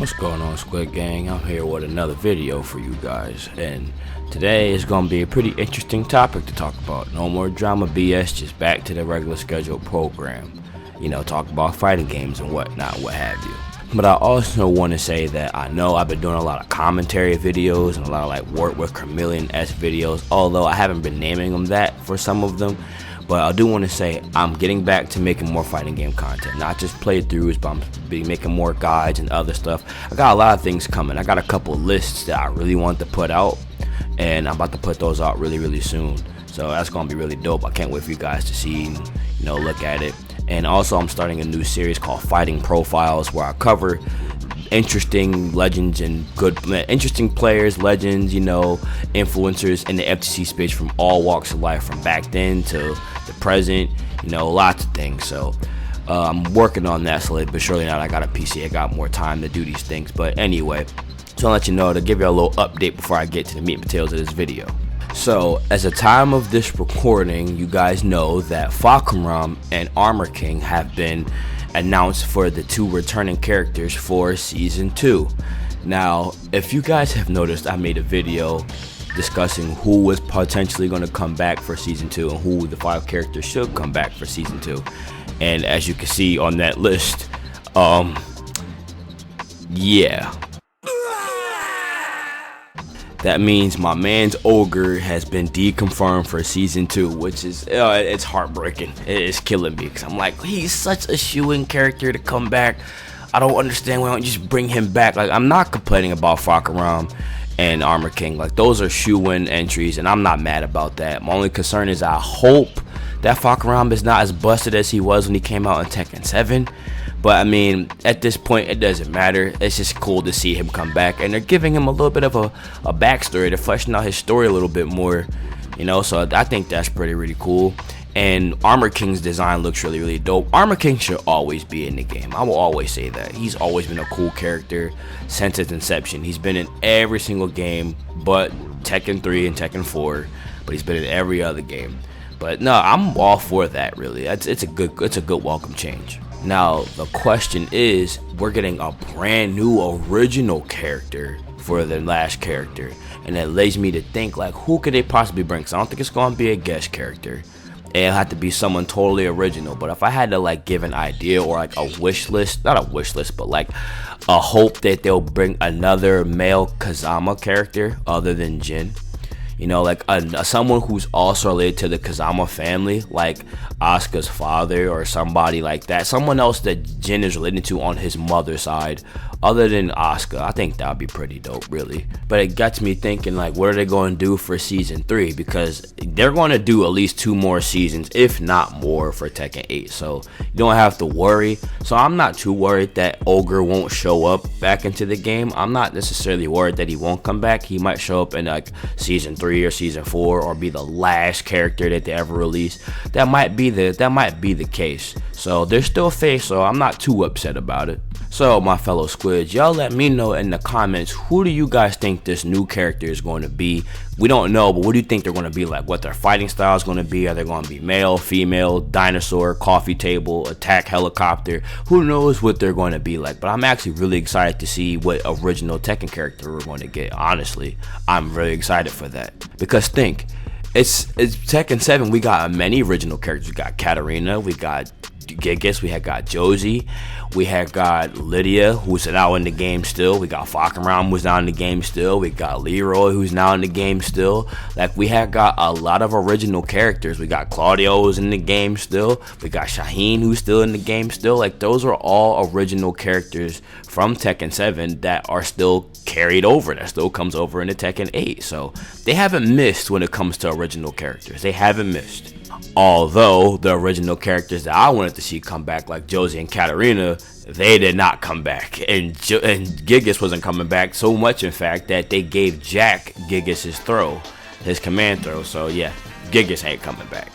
What's going on, Squid Gang? I'm here with another video for you guys, and today is going to be a pretty interesting topic to talk about. No more drama BS, just back to the regular scheduled program. You know, talk about fighting games and whatnot, what have you. But I also want to say that I know I've been doing a lot of commentary videos and a lot of like work with KERMILLION-esque videos, although I haven't been naming them that for some of them. But I do want to say I'm getting back to making more fighting game content, not just playthroughs, but I'm be making more guides and other stuff. I got a lot of things coming. I got a couple lists that I really want to put out, and I'm about to put those out really soon. So that's gonna be really dope. I can't wait for you guys to see and, you know, look at it. And also I'm starting a new series called Fighting Profiles, where I cover interesting legends and interesting players, legends, you know, influencers in the FTC space from all walks of life, from back then to the present, you know, lots of things. So I'm working on that slowly but surely. Now I got a PC, I got more time to do these things. But anyway, so I'll let you know, to give you a little update before I get to the meat and potatoes of this video. So, as the time of this recording, you guys know that FAHKUMRAM and Armor King have been announced for the two returning characters for Season 2. Now, if you guys have noticed, I made a video discussing who was potentially going to come back for Season 2 and who the 5 characters should come back for Season 2. And as you can see on that list, yeah. That means my man's Ogre has been deconfirmed for Season 2, which is, it's heartbreaking. It's killing me, because I'm like, he's such a shoo-in character to come back. I don't understand why don't you just bring him back. Like, I'm not complaining about FAHKUMRAM and Armor King. Like, those are shoo-in entries, and I'm not mad about that. My only concern is I hope that FAHKUMRAM is not as busted as he was when he came out in Tekken 7. But I mean, at this point, it doesn't matter. It's just cool to see him come back, and they're giving him a little bit of a backstory. They're fleshing out his story a little bit more, you know. So I think that's really cool. And Armor King's design looks really dope. Armor King should always be in the game. I will always say that. He's always been a cool character since its inception. He's been in every single game but Tekken 3 and Tekken 4, but he's been in every other game. But no, I'm all for that. Really, it's a good welcome change. Now, the question is, we're getting a brand new original character for the last character. And that leads me to think, like, who could they possibly bring? Because I don't think it's going to be a guest character. It'll have to be someone totally original. But if I had to, like, give an idea or, like, a wish list, not a wish list, but, like, a hope that they'll bring another male Kazama character other than Jin. You know, like someone who's also related to the Kazama family, like Asuka's father or somebody like that. Someone else that Jin is related to on his mother's side, other than Asuka. I think that would be pretty dope, really. But it got me thinking, like, what are they going to do for Season 3? Because they're going to do at least 2 more seasons, if not more, for Tekken 8. So you don't have to worry. So I'm not too worried that Ogre won't show up back into the game. I'm not necessarily worried that he won't come back. He might show up in, like, Season 3 or Season 4, or be the last character that they ever release. That might be the case. So there's still faith, so I'm not too upset about it. So, my fellow squids, y'all let me know in the comments, who do you guys think this new character is going to be? We don't know, but what do you think they're going to be like? What their fighting style is going to be? Are they going to be male, female, dinosaur, coffee table, attack helicopter? Who knows what they're going to be like? But I'm actually really excited to see what original Tekken character we're going to get. Honestly, I'm really excited for that. Because think, it's Tekken 7, we got many original characters. We got Katarina, we got Gigas, we had got Josie, we had got Lydia, who's now in the game still. We got FAHKUMRAM, who's now in the game still. We got Leroy, who's now in the game still. Like, we had got a lot of original characters. We got Claudio, who's in the game still. We got Shaheen, who's still in the game still. Like, those are all original characters from Tekken 7 that are still carried over, that still comes over into Tekken 8. So they haven't missed when it comes to original characters. They haven't missed. Although the original characters that I wanted to see come back, like Josie and Katarina, they did not come back. And Gigas wasn't coming back, so much in fact that they gave Jack Gigas his command throw. So yeah, Gigas ain't coming back.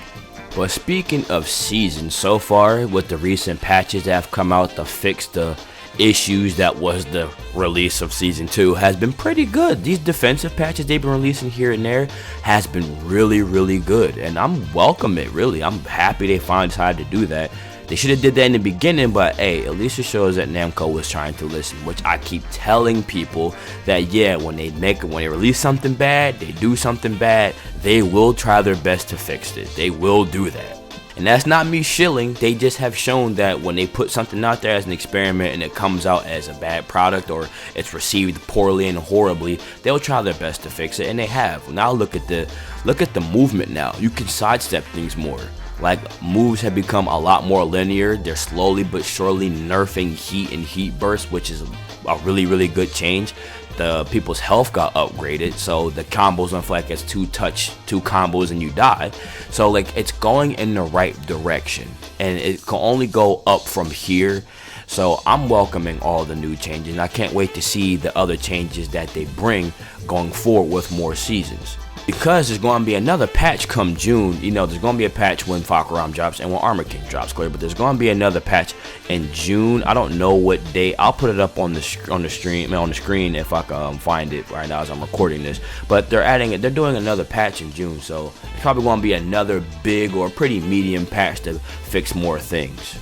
But speaking of seasons, so far with the recent patches that have come out to fix the issues that was the release of Season 2 has been pretty good. These defensive patches they've been releasing here and there has been really good, and I'm welcome it, really. I'm happy they finally decided to do that. They should have did that in the beginning, but hey, at least it shows that Namco was trying to listen, which I keep telling people that yeah, when they release something bad, they do something bad, they will try their best to fix it. They will do that. And that's not me shilling, they just have shown that when they put something out there as an experiment and it comes out as a bad product or it's received poorly and horribly, they'll try their best to fix it, and they have. Now look at the movement now. You can sidestep things more. Like, moves have become a lot more linear. They're slowly but surely nerfing heat and heat burst, which is a really, really good change. The people's health got upgraded, so the combos don't feel like it's two combos and you die. So like, it's going in the right direction, and it can only go up from here. So I'm welcoming all the new changes, and I can't wait to see the other changes that they bring going forward with more seasons. Because there's going to be another patch come June. You know, there's going to be a patch when FAHKUMRAM drops and when Armor King drops, clear. But there's going to be another patch in June. I don't know what date. I'll put it up on the screen if I can find it right now as I'm recording this. But they're doing another patch in June, so it's probably going to be another big or pretty medium patch to fix more things.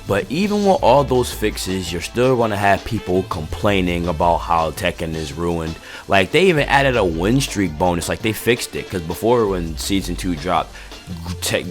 But even with all those fixes, you're still going to have people complaining about how Tekken is ruined. Like, they even added a win streak bonus. Like, they fixed it, because before, when Season 2 dropped,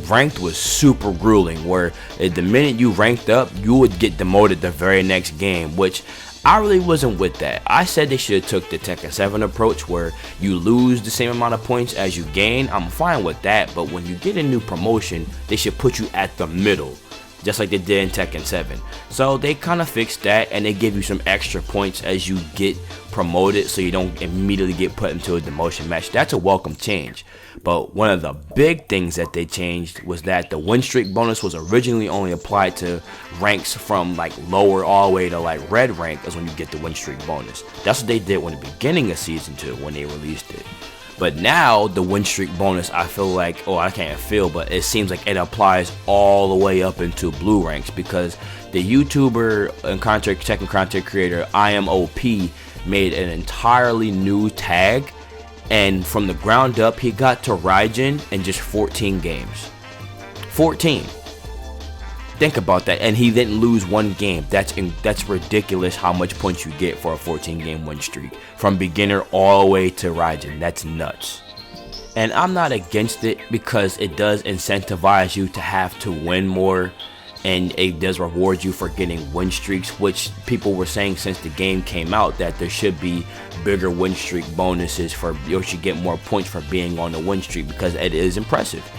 ranked was super grueling, where the minute you ranked up, you would get demoted the very next game, which I really wasn't with that. I said they should have took the Tekken 7 approach, where you lose the same amount of points as you gain. I'm fine with that, but when you get a new promotion, they should put you at the middle, just like they did in Tekken 7. So they kind of fixed that, and they give you some extra points as you get promoted, so you don't immediately get put into a demotion match. That's a welcome change. But one of the big things that they changed was that the win streak bonus was originally only applied to ranks from like lower all the way to like red rank, is when you get the win streak bonus. That's what they did when the beginning of Season 2 when they released it. But now the win streak bonus, I feel like, but it seems like it applies all the way up into blue ranks, because the YouTuber and Tekken content creator IMOP made an entirely new tag, and from the ground up he got to Raijin in just 14 games. 14. Think about that, and he didn't lose one game. That's ridiculous how much points you get for a 14-game win streak from beginner all the way to Raijin. That's nuts. And I'm not against it, because it does incentivize you to have to win more, and it does reward you for getting win streaks, which people were saying since the game came out that there should be bigger win streak bonuses for you should get more points for being on the win streak, because it is impressive.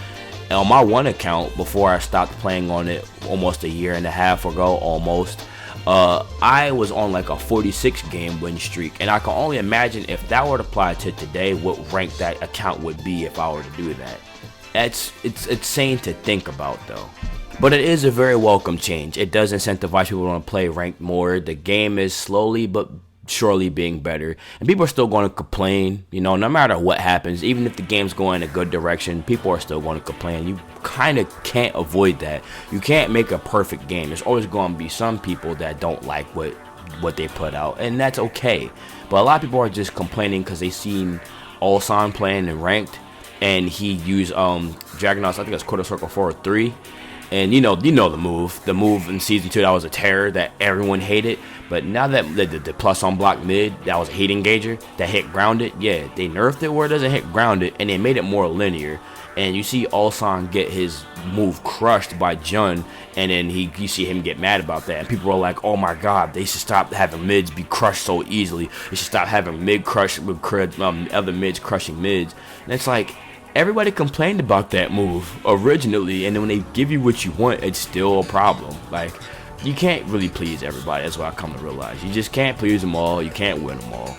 On my one account, before I stopped playing on it almost a year and a half ago, I was on like a 46 game win streak, and I can only imagine if that were to apply to today, what rank that account would be if I were to do that. It's insane to think about though. But it is a very welcome change. It does incentivize people to want to play ranked more. The game is slowly but surely being better, and people are still going to complain, you know, no matter what happens. Even if the game's going in a good direction, people are still going to complain. You kind of can't avoid that. You can't make a perfect game. There's always going to be some people that don't like what they put out, and that's okay. But a lot of people are just complaining because they seen Ulsan playing in ranked, and he used Dragunov, I think it's quarter circle 4-3. And you know the move in Season 2, that was a terror that everyone hated. But now that the plus on block mid, that was a heat engager that hit grounded, yeah, they nerfed it where it doesn't hit grounded, and they made it more linear. And you see Ulsan get his move crushed by Jun, and then you see him get mad about that. And people are like, oh my god, they should stop having mids be crushed so easily. They should stop having mid crush with other mids crushing mids. And it's like, everybody complained about that move originally, and then when they give you what you want, it's still a problem. Like, you can't really please everybody. That's what I come to realize. You just can't please them all. You can't win them all.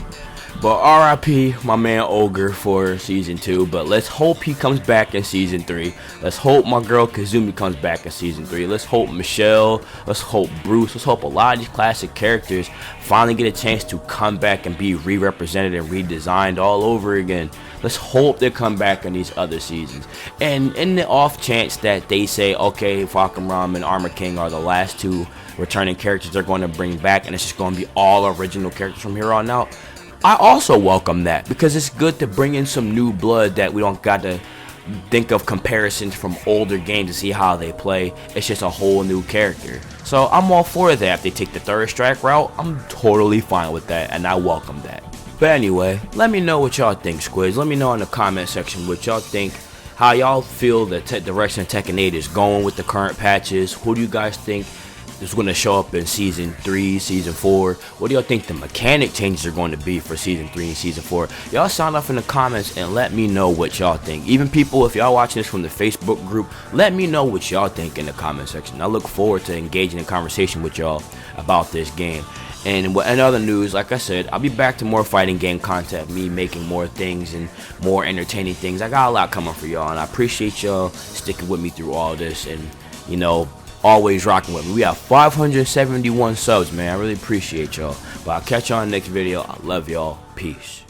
But R.I.P. my man Ogre for Season 2. But let's hope he comes back in Season 3. Let's hope my girl Kazumi comes back in Season 3. Let's hope Michelle. Let's hope Bruce. Let's hope a lot of these classic characters finally get a chance to come back and be re-represented and redesigned all over again. Let's hope they come back in these other seasons. And in the off chance that they say, okay, FAHKUMRAM and Armor King are the last two returning characters they're going to bring back, and it's just going to be all original characters from here on out, I also welcome that, because it's good to bring in some new blood that we don't got to think of comparisons from older games to see how they play. It's just a whole new character. So I'm all for that. If they take the third strike route, I'm totally fine with that, and I welcome that. But anyway, let me know what y'all think, Squids. Let me know in the comment section what y'all think, how y'all feel the direction Tekken 8 is going with the current patches. Who do you guys think is going to show up in Season 3, Season 4? What do y'all think the mechanic changes are going to be for Season 3 and Season 4? Y'all sound off in the comments and let me know what y'all think. Even people, if y'all watching this from the Facebook group, let me know what y'all think in the comment section. I look forward to engaging in conversation with y'all about this game. And in other news, like I said, I'll be back to more fighting game content, me making more things and more entertaining things. I got a lot coming for y'all, and I appreciate y'all sticking with me through all this and, you know, always rocking with me. We have 571 subs, man. I really appreciate y'all. But I'll catch y'all in the next video. I love y'all. Peace.